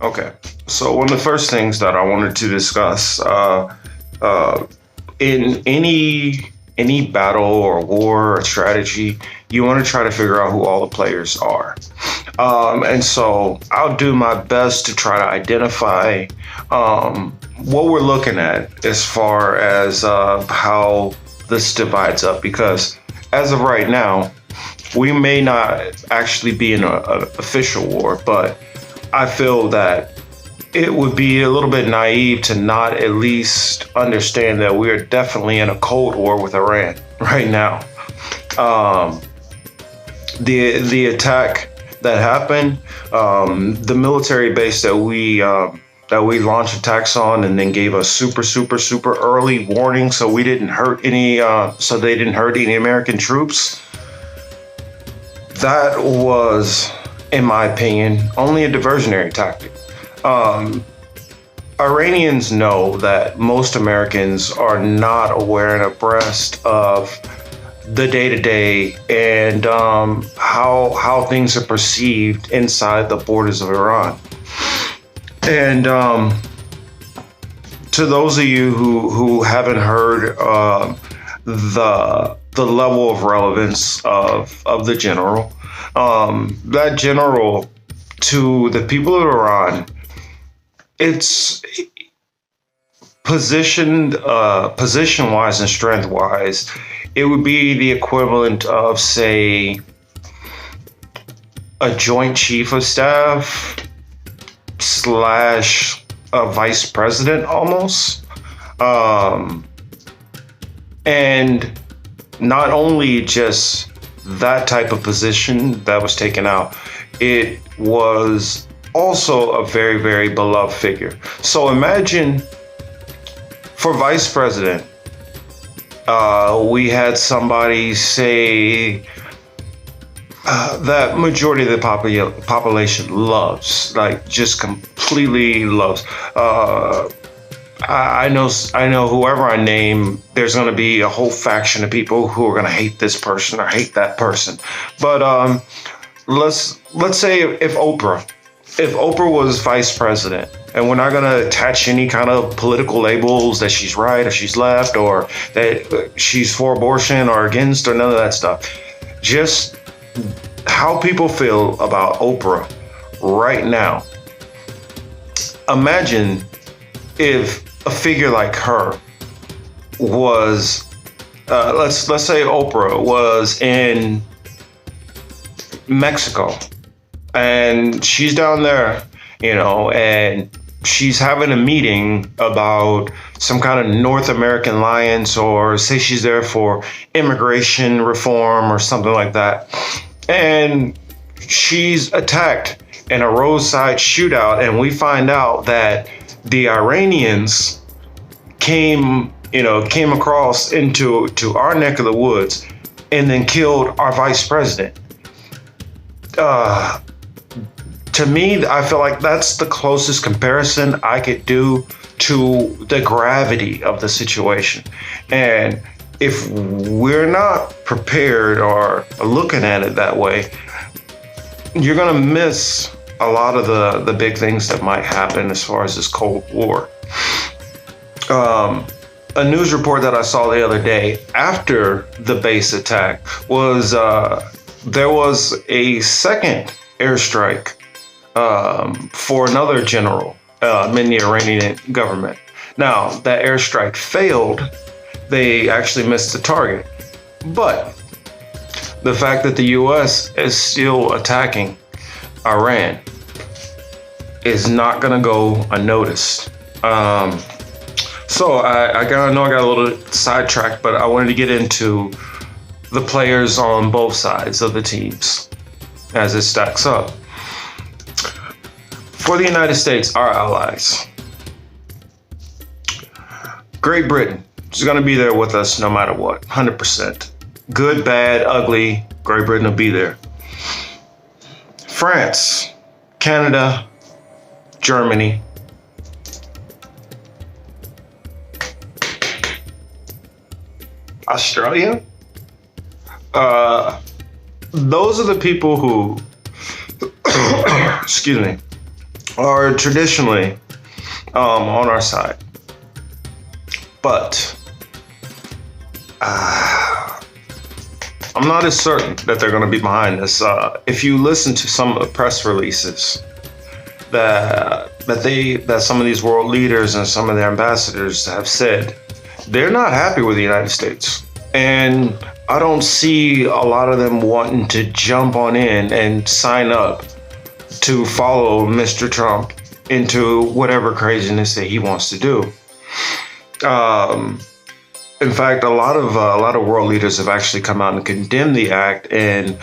Okay. So one of the first things that I wanted to discuss, uh, in any battle or war or strategy, you want to try to figure out who all the players are. And so I'll do my best to try to identify what we're looking at as far as how this divides up. Because as of right now, we may not actually be in a official war, but I feel that it would be a little bit naive to not at least understand that we are definitely in a Cold War with Iran right now. Um, the attack that happened, the military base that we launched attacks on, and then gave us super early warning, so we didn't hurt any, so they didn't hurt any American troops. That was, in my opinion, only a diversionary tactic. Um, Iranians know that most Americans are not aware and abreast of the day to day and how things are perceived inside the borders of Iran. And to those of you who haven't heard the level of relevance of the general, that general to the people of Iran, it's position wise and strength wise, it would be the equivalent of, say, a joint chief of staff slash a vice president almost. And not only just that type of position that was taken out, it was also a very beloved figure. So imagine for vice president, we had somebody say that majority of the population loves, like just completely loves. I know whoever I name, there's going to be a whole faction of people who are going to hate this person or hate that person. But let's say if Oprah was vice president, and we're not going to attach any kind of political labels that she's right or she's left or that she's for abortion or against or none of that stuff. Just how people feel about Oprah right now. Imagine if a figure like her was, let's say Oprah was in Mexico and she's down there, and she's having a meeting about some kind of North American alliance, or say she's there for immigration reform or something like that. And she's attacked in a roadside shootout, and we find out that the Iranians came across into our neck of the woods and then killed our vice president. To me, I feel like that's the closest comparison I could do to the gravity of the situation. And if we're not prepared or looking at it that way, you're going to miss a lot of the big things that might happen as far as this Cold War. A news report that I saw the other day after the base attack was there was a second airstrike for another general in the Iranian government. Now, that airstrike failed. They actually missed the target. But the fact that the US is still attacking Iran is not going to go unnoticed. So I know I got a little sidetracked, but I wanted to get into the players on both sides of the teams as it stacks up. For the United States, our allies, Great Britain is going to be there with us no matter what, 100%. Good, bad, ugly, Great Britain will be there. France, Canada, Germany, Australia. Those are the people who, excuse me, are traditionally on our side. But I'm not as certain that they're going to be behind this. If you listen to some of the press releases that some of these world leaders and some of their ambassadors have said, they're not happy with the United States. And I don't see a lot of them wanting to jump on in and sign up to follow Mr. Trump into whatever craziness that he wants to do. In fact, a lot of world leaders have actually come out and condemned the act and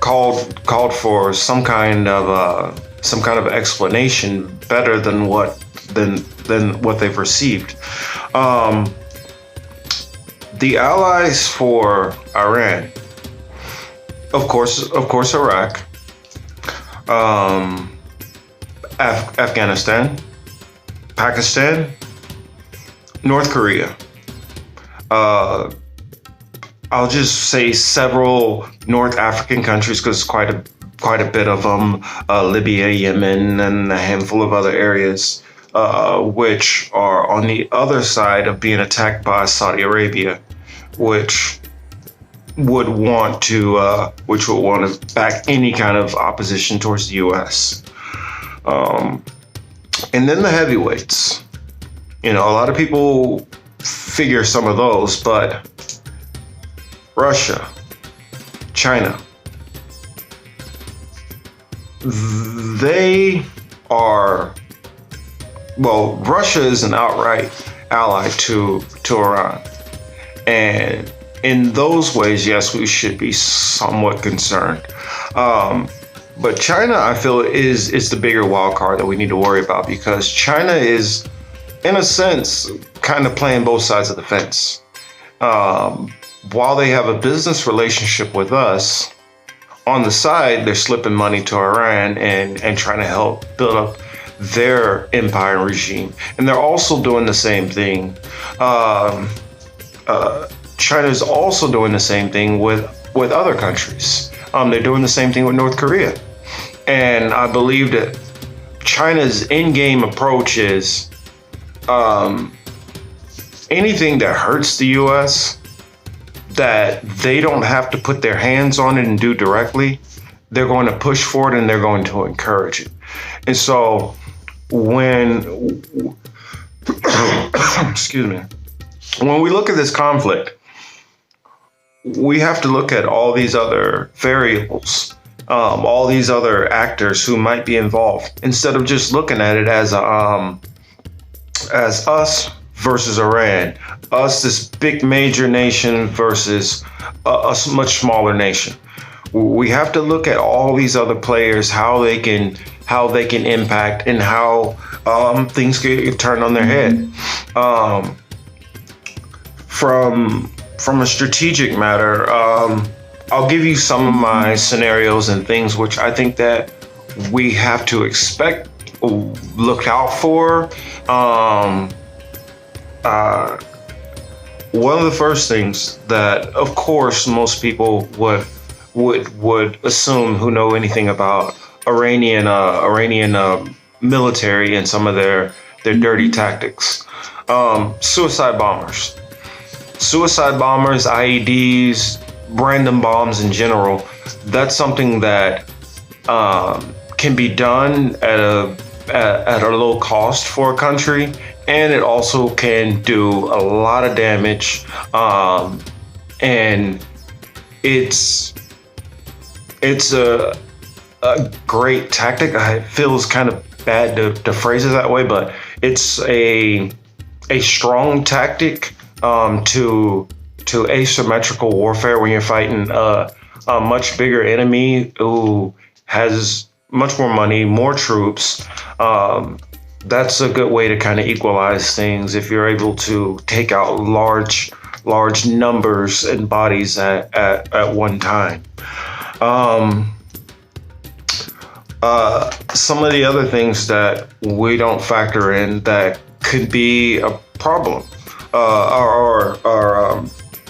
called for some kind of explanation better than what they've received. The allies for Iran, of course, Iraq, Afghanistan, Pakistan, North Korea. I'll just say several North African countries because quite a bit of them, Libya, Yemen, and a handful of other areas, which are on the other side of being attacked by Saudi Arabia, which would want to back any kind of opposition towards the U.S. And then the heavyweights. A lot of people figure some of those, but Russia, China, they are, Russia is an outright ally to Iran. And in those ways, yes, we should be somewhat concerned. But China, I feel, is the bigger wild card that we need to worry about, because China is, in a sense, kind of playing both sides of the fence. While they have a business relationship with us, on the side, they're slipping money to Iran and trying to help build up their empire regime. And they're also doing the same thing. China is also doing the same thing with other countries. They're doing the same thing with North Korea. And I believe that China's in-game approach is anything that hurts the U.S., that they don't have to put their hands on it and do directly, they're going to push for it and they're going to encourage it. And so when excuse me, when we look at this conflict, we have to look at all these other variables, all these other actors who might be involved, instead of just looking at it as us versus Iran, us, this big major nation versus a much smaller nation. We have to look at all these other players, how they can impact, and how things get turned on their head. From a strategic matter, I'll give you some of my scenarios and things which I think that we have to expect, look out for. One of the first things that, of course, most people would assume who know anything about Iranian military and some of their dirty tactics. Suicide bombers, IEDs, random bombs in general. That's something that can be done at a low cost for a country, and it also can do a lot of damage. And it's a great tactic. It feels kind of bad to phrase it that way, but it's a strong tactic to asymmetrical warfare when you're fighting a much bigger enemy who has much more money, more troops. That's a good way to kind of equalize things if you're able to take out large numbers and bodies at one time. Some of the other things that we don't factor in that could be a problem, or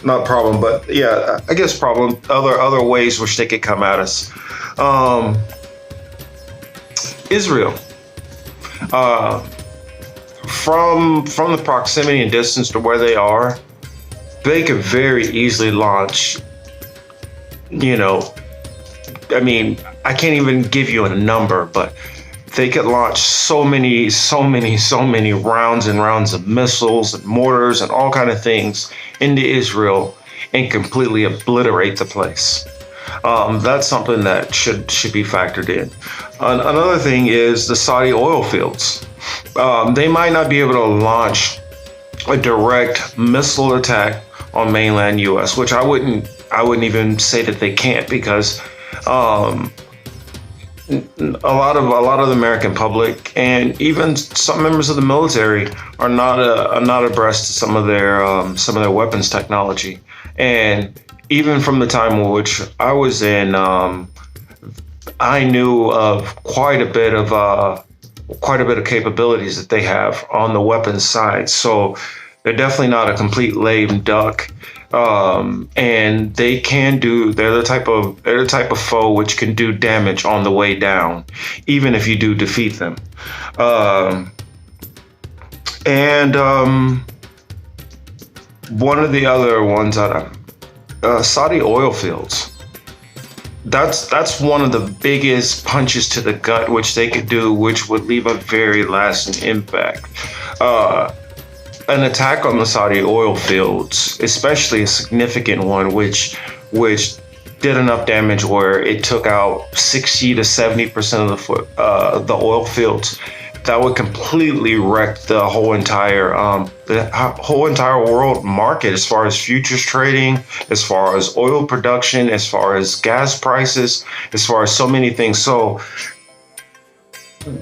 not problem, but yeah, I guess problem. Other ways which they could come at us. Israel. Uh, from the proximity and distance to where they are, they could very easily launch, you know, I mean, I can't even give you a number, but they could launch so many rounds and rounds of missiles and mortars and all kind of things into Israel and completely obliterate the place. That's something that should be factored in. Another thing is the Saudi oil fields. They might not be able to launch a direct missile attack on mainland U.S., which I wouldn't even say that they can't, because a lot of the American public and even some members of the military are not abreast to some of their weapons technology. And even from the time in which I was in, I knew of quite a bit of capabilities that they have on the weapons side. So they're definitely not a complete lame duck. And they're the type of foe which can do damage on the way down, even if you do defeat them. And one of the other ones that Saudi oil fields. That's one of the biggest punches to the gut which they could do, which would leave a very lasting impact. An attack on the Saudi oil fields, especially a significant one, which did enough damage where it took out 60 to 70% of the oil fields, that would completely wreck the whole entire world market, as far as futures trading, as far as oil production, as far as gas prices, as far as so many things. So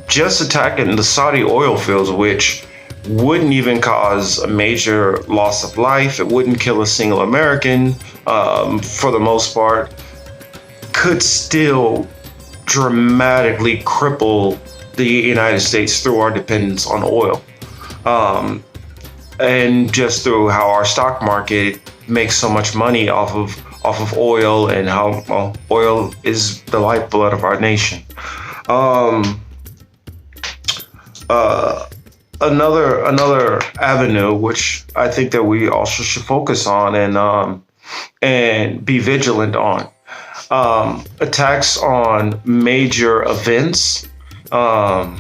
just attacking the Saudi oil fields, which wouldn't even cause a major loss of life, it wouldn't kill a single American, for the most part, could still dramatically cripple the United States through our dependence on oil, and just through how our stock market makes so much money off of oil, and how oil is the lifeblood of our nation. Another avenue which I think that we also should focus on and be vigilant on, attacks on major events. Knock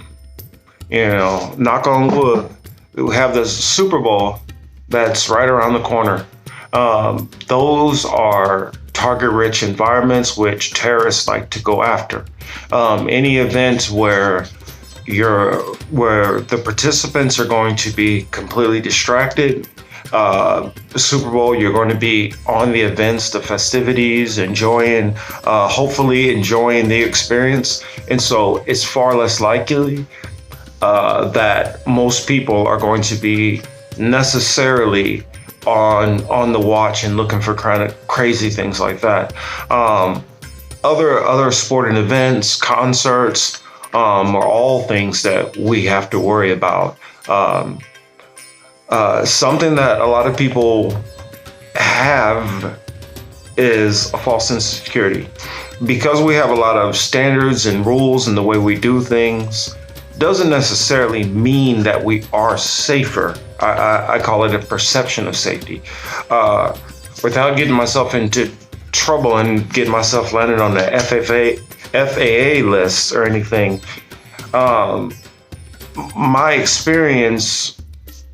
on wood, we have the Super Bowl that's right around the corner. Those are target-rich environments which terrorists like to go after. Any event where the participants are going to be completely distracted. The Super Bowl, you're going to be on the events, the festivities, hopefully enjoying the experience. And so it's far less likely that most people are going to be necessarily on the watch and looking for kind of crazy things like that. Other sporting events, concerts, are all things that we have to worry about. Something that a lot of people have is a false sense of security. Because we have a lot of standards and rules in the way we do things, doesn't necessarily mean that we are safer. I call it a perception of safety. Without getting myself into trouble and getting myself landed on the FAA lists or anything, my experience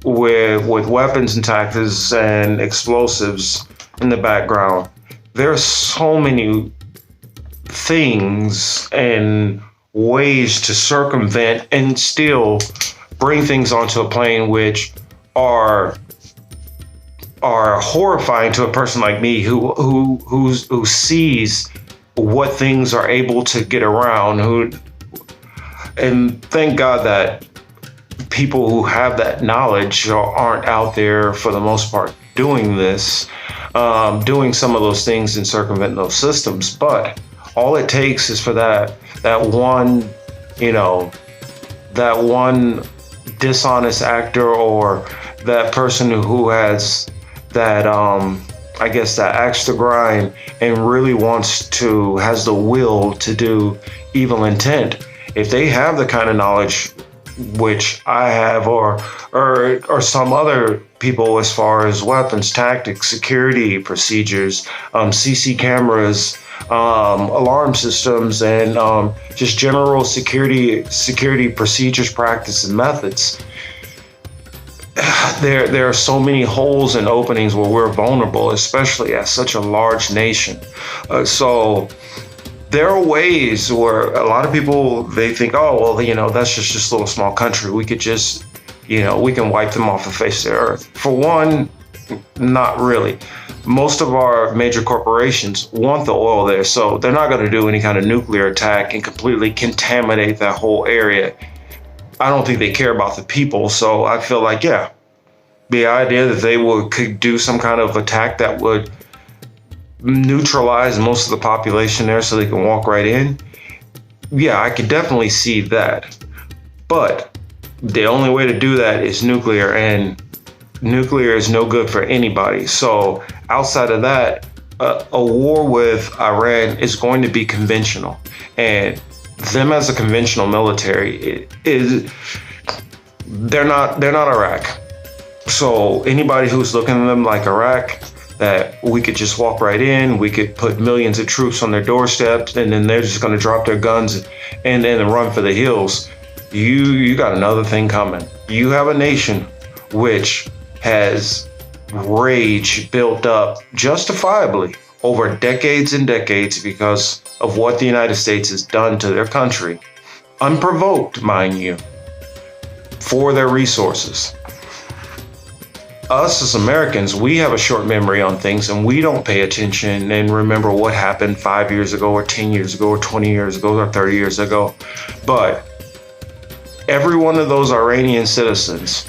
with weapons and tactics and explosives in the background, there are so many things and ways to circumvent and still bring things onto a plane which are horrifying to a person like me who sees what things are able to get around. And thank God that people who have that knowledge aren't out there for the most part doing this, doing some of those things and circumventing those systems. But all it takes is for that one dishonest actor, or that person who has that that axe to grind and really has the will to do evil intent. If they have the kind of knowledge which I have, or some other people, as far as weapons, tactics, security procedures, CC cameras, alarm systems, and just general security procedures, practice, and methods. There are so many holes and openings where we're vulnerable, especially as such a large nation. So there are ways where a lot of people, they think, oh, well, that's just a little small country. We could just, we can wipe them off the face of the earth. For one, not really. Most of our major corporations want the oil there, so they're not going to do any kind of nuclear attack and completely contaminate that whole area. I don't think they care about the people, so I feel like, yeah, the idea that they could do some kind of attack that would neutralize most of the population there so they can walk right in, yeah, I could definitely see that. But the only way to do that is nuclear, and nuclear is no good for anybody. So outside of that, a war with Iran is going to be conventional, and them as a conventional military they're not Iraq. So anybody who's looking at them like Iraq, that we could just walk right in, we could put millions of troops on their doorsteps, and then they're just going to drop their guns and then run for the hills. You got another thing coming. You have a nation which has rage built up justifiably over decades and decades because of what the United States has done to their country, unprovoked, mind you, for their resources. Us as Americans, we have a short memory on things, and we don't pay attention and remember what happened 5 years ago or 10 years ago or 20 years ago or 30 years ago. But every one of those Iranian citizens,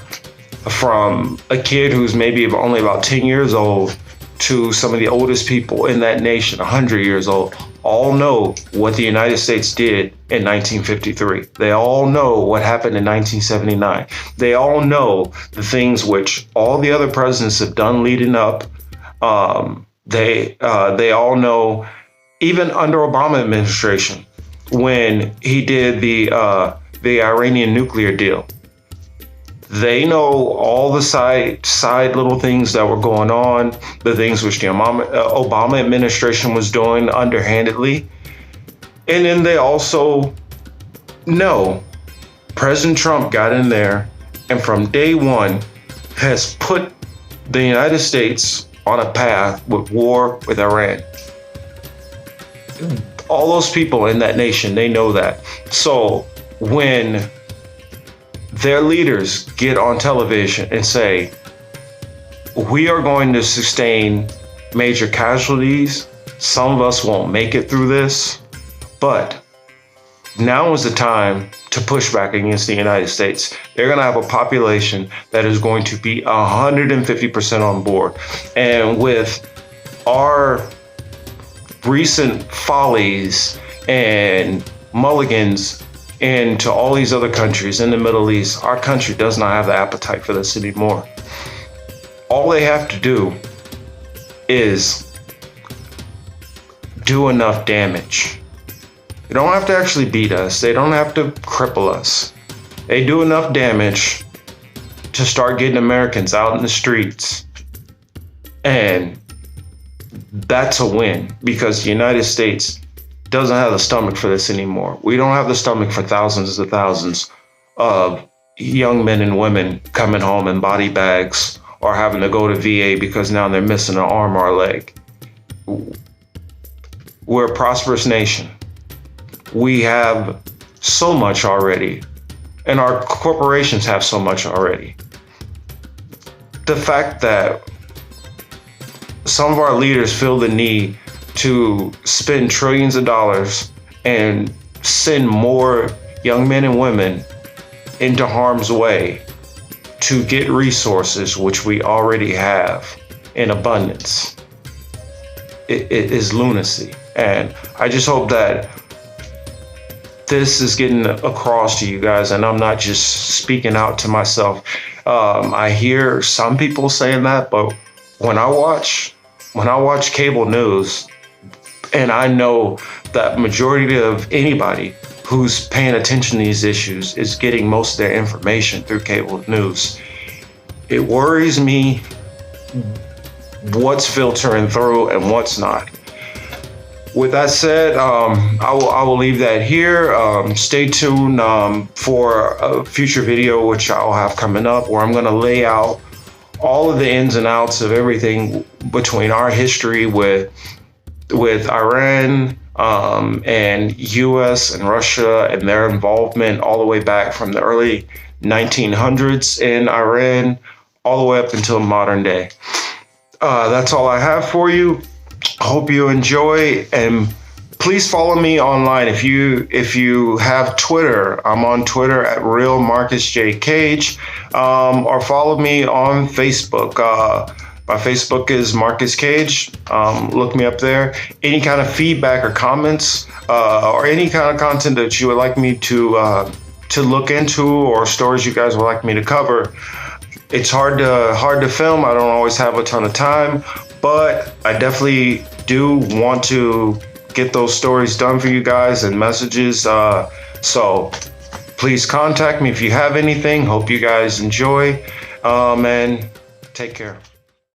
from a kid who's maybe only about 10 years old to some of the oldest people in that nation, 100 years old, all know what the United States did in 1953. They all know what happened in 1979. They all know the things which all the other presidents have done leading up. They all know, even under Obama administration, when he did the Iranian nuclear deal. They know all the side little things that were going on, the things which the Obama administration was doing underhandedly. And then they also know President Trump got in there and from day one has put the United States on a path with war with Iran. All those people in that nation, they know that. So when their leaders get on television and say, we are going to sustain major casualties, some of us won't make it through this, but now is the time to push back against the United States. They're going to have a population that is going to be 150% on board. And with our recent follies and mulligans into all these other countries in the Middle East, our country does not have the appetite for this anymore. All they have to do is do enough damage. They don't have to actually beat us. They don't have to cripple us. They do enough damage to start getting Americans out in the streets. And that's a win, because the United States doesn't have the stomach for this anymore. We don't have the stomach for thousands and thousands of young men and women coming home in body bags or having to go to VA because now they're missing an arm or a leg. We're a prosperous nation. We have so much already, and our corporations have so much already. The fact that some of our leaders feel the need to spend trillions of dollars and send more young men and women into harm's way to get resources which we already have in abundance, it is lunacy. And I just hope that this is getting across to you guys, and I'm not just speaking out to myself. I hear some people saying that, but when I watch cable news, and I know that majority of anybody who's paying attention to these issues is getting most of their information through cable news. It worries me what's filtering through and what's not. With that said, I will leave that here. Stay tuned for a future video, which I'll have coming up, where I'm going to lay out all of the ins and outs of everything between our history with Iran and US and Russia and their involvement all the way back from the early 1900s in Iran all the way up until modern day. That's all I have for you. Hope you enjoy, and please follow me online. If you have Twitter, I'm on Twitter at Real Marcus J Cage, or follow me on Facebook. My Facebook is Marcus Cage. Look me up there. Any kind of feedback or comments, or any kind of content that you would like me to look into, or stories you guys would like me to cover. It's hard to film. I don't always have a ton of time, but I definitely do want to get those stories done for you guys and messages. So please contact me if you have anything. Hope you guys enjoy, and take care.